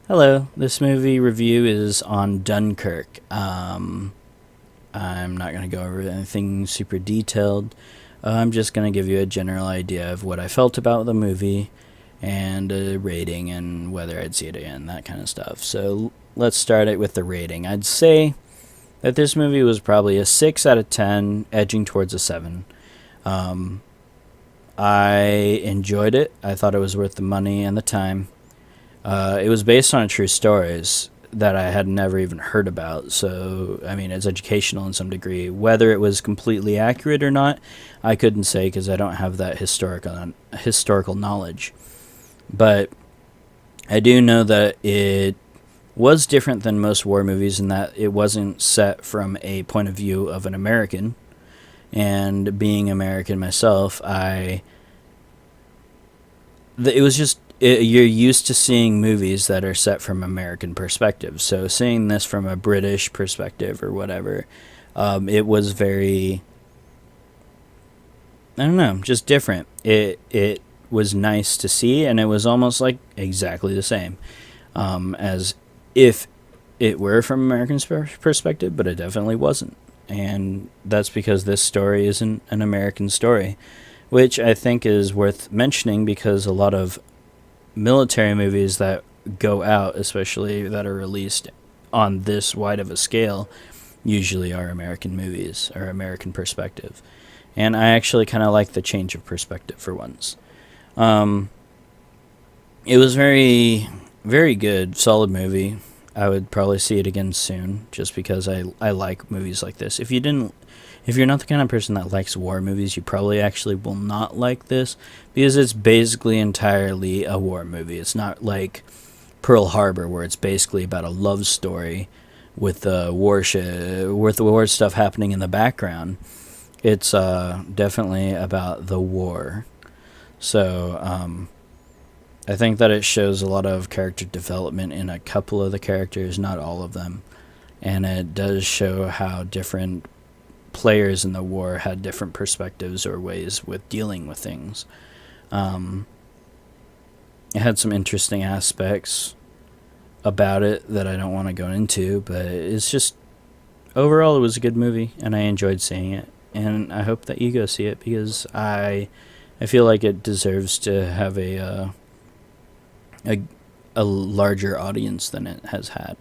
Hello, this movie review is on Dunkirk. I'm not going to go over anything super detailed. I'm just going to give you a general idea of what I felt about the movie and a rating and whether I'd see it again, that kind of stuff. So let's start it with the rating. I'd say that this movie was probably a 6 out of 10, edging towards a 7. Um, I enjoyed it. I thought it was worth the money and the time. It was based on true stories that I had never even heard about. So, I mean, it's educational in some degree. Whether it was completely accurate or not, I couldn't say because I don't have that historical knowledge. But I do know that it was different than most war movies in that it wasn't set from a point of view of an American. And being American myself, it was just you're used to seeing movies that are set from American perspective. So seeing this from a British perspective or whatever, it was very, I don't know, just different. It was nice to see, and it was almost like exactly the same as if it were from American perspective, but it definitely wasn't. And that's because this story isn't an American story, which I think is worth mentioning because a lot of military movies that go out, especially that are released on this wide of a scale, usually are American movies or American perspective. And I actually kind of like the change of perspective for once. Um, it was very, very good, solid movie. I would probably see it again soon, just because I like movies like this. If you're not the kind of person that likes war movies, you probably actually will not like this because it's basically entirely a war movie. It's not like Pearl Harbor, where it's basically about a love story with the war stuff happening in the background. It's definitely about the war. So I think that it shows a lot of character development in a couple of the characters, not all of them, and it does show how different players in the war had different perspectives or ways with dealing with things. Um, it had some interesting aspects about it that I don't want to go into, but it's just overall it was a good movie and I enjoyed seeing it, and I hope that you go see it because I feel like it deserves to have a a larger audience than it has had.